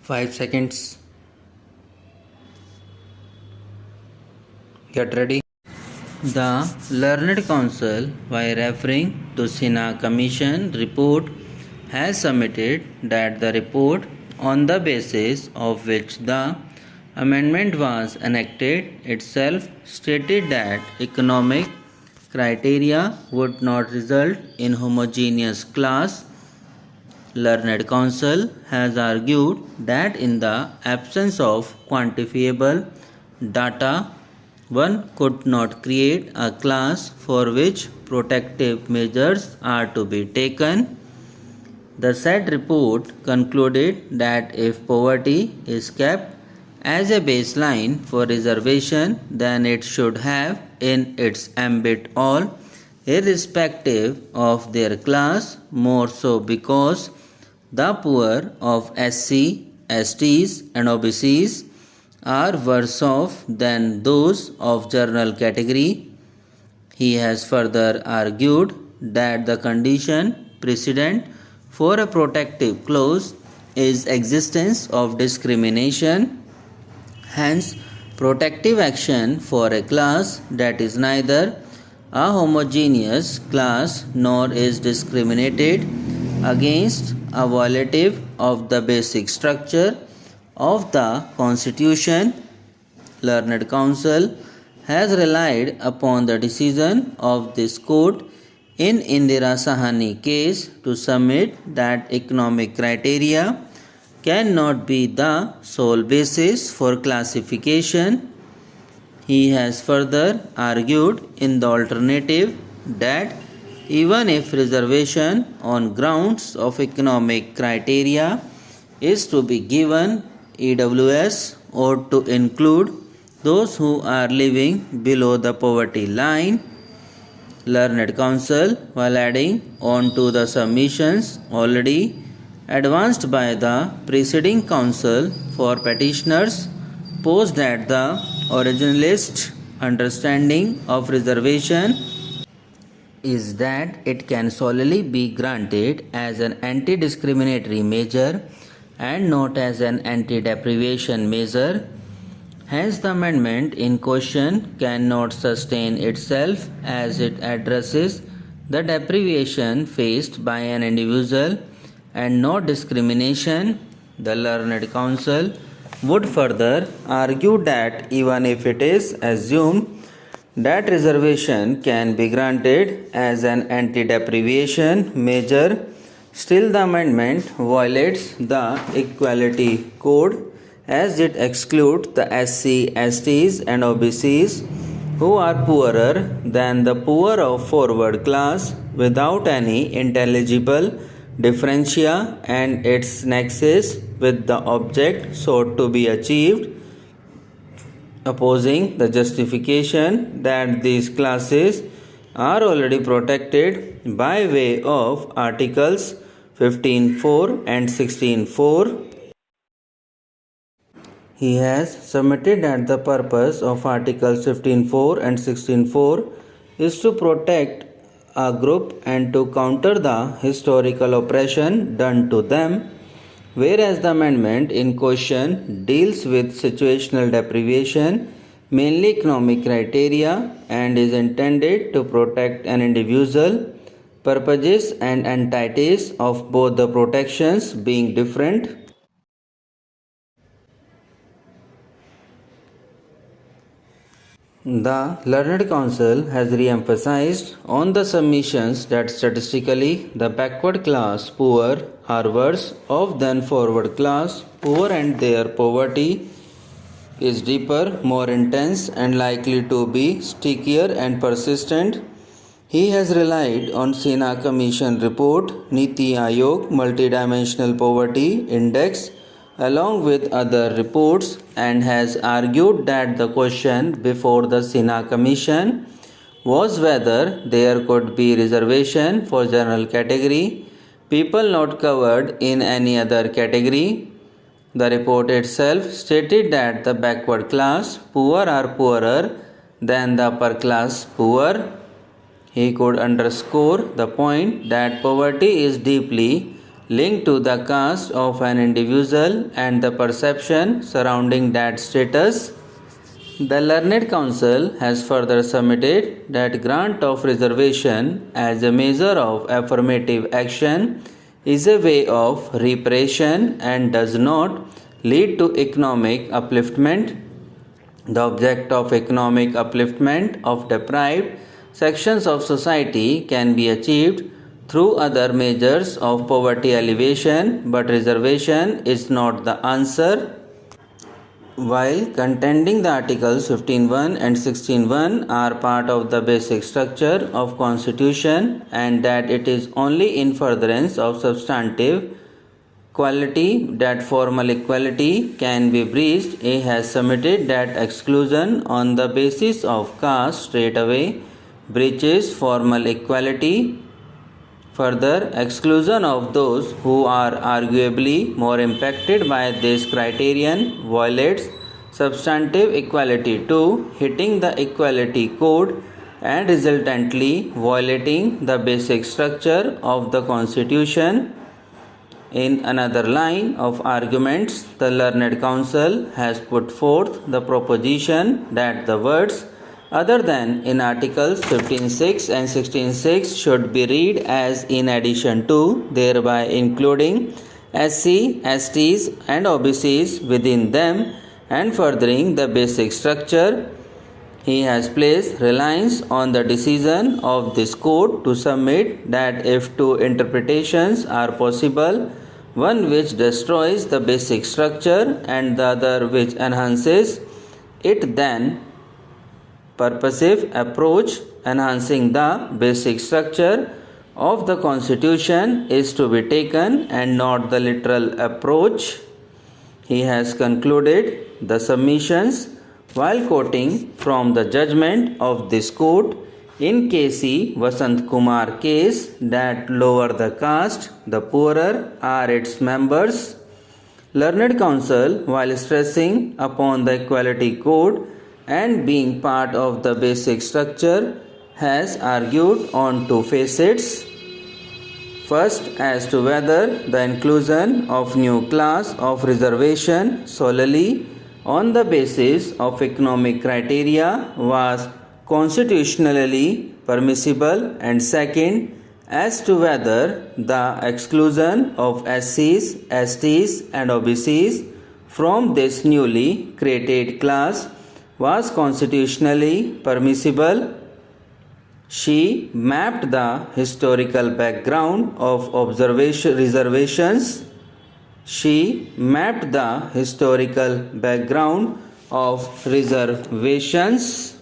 5 seconds. Get ready. The Learned Council, by referring to Sinha Commission report, has submitted that the report, on the basis of which the amendment was enacted, itself stated that economic criteria would not result in homogeneous class. Learned Council has argued that in the absence of quantifiable data, one could not create a class for which protective measures are to be taken. The said report concluded that if poverty is kept as a baseline for reservation, then it should have in its ambit all, irrespective of their class, more so because the poor of SC, STs and OBCs are worse off than those of general category. He has further argued that the condition precedent for a protective clause is existence of discrimination. Hence, protective action for a class that is neither a homogeneous class nor is discriminated against a violative of the basic structure of the Constitution. Learned Council has relied upon the decision of this court in Indira Sahani case to submit that economic criteria cannot be the sole basis for classification. He has further argued in the alternative that even if reservation on grounds of economic criteria is to be given, EWS ought to include those who are living below the poverty line. Learned Council, while adding on to the submissions already advanced by the preceding council for petitioners, posed that the originalist understanding of reservation is that it can solely be granted as an anti-discriminatory measure and not as an anti-deprivation measure. Hence, the amendment in question cannot sustain itself as it addresses the deprivation faced by an individual and not discrimination. The Learned Council would further argue that even if it is assumed that reservation can be granted as an anti-deprivation measure, still the amendment violates the Equality Code as it excludes the SC, STs and OBCs who are poorer than the poor of forward class without any intelligible differentia and its nexus with the object sought to be achieved, opposing the justification that these classes are already protected by way of Articles 15.4 and 16.4. He has submitted that the purpose of Articles 15.4 and 16.4 is to protect a group and to counter the historical oppression done to them, whereas the amendment in question deals with situational deprivation, mainly economic criteria, and is intended to protect an individual. Purposes and entities of both the protections being different. The Learned Council has re-emphasized on the submissions that statistically the backward class poor are worse off than forward class poor, and their poverty is deeper, more intense and likely to be stickier and persistent. He has relied on Sinha Commission report, Niti Aayog Multidimensional Poverty Index along with other reports, and has argued that the question before the Sinha Commission was whether there could be reservation for general category, people not covered in any other category. The report itself stated that the backward class poor are poorer than the upper class poor. He could underscore the point that poverty is deeply linked to the caste of an individual and the perception surrounding that status. The Learned Council has further submitted that grant of reservation as a measure of affirmative action is a way of reparation and does not lead to economic upliftment. The object of economic upliftment of deprived sections of society can be achieved through other measures of poverty alleviation, but reservation is not the answer. While contending the Articles 15.1 and 16.1 are part of the basic structure of Constitution and that it is only in furtherance of substantive quality that formal equality can be breached, he has submitted that exclusion on the basis of caste straightaway breaches formal equality. Further, exclusion of those who are arguably more impacted by this criterion violates substantive equality too, hitting the equality code and resultantly violating the basic structure of the Constitution. In another line of arguments, the Learned Council has put forth the proposition that the words other than in Articles 15.6 and 16.6 should be read as in addition to, thereby including SC, STs and OBCs within them and furthering the basic structure. He has placed reliance on the decision of this court to submit that if two interpretations are possible, one which destroys the basic structure and the other which enhances it, then purposive approach enhancing the basic structure of the Constitution is to be taken and not the literal approach. He has concluded the submissions while quoting from the judgment of this court in KC Vasant Kumar case that lower the caste, the poorer are its members. Learned Council, while stressing upon the Equality Code and being part of the basic structure, has argued on two facets. First, as to whether the inclusion of new class of reservation solely on the basis of economic criteria was constitutionally permissible, and second, as to whether the exclusion of SCs, STs and OBCs from this newly created class was constitutionally permissible. She mapped the historical background of reservations. She mapped the historical background of reservations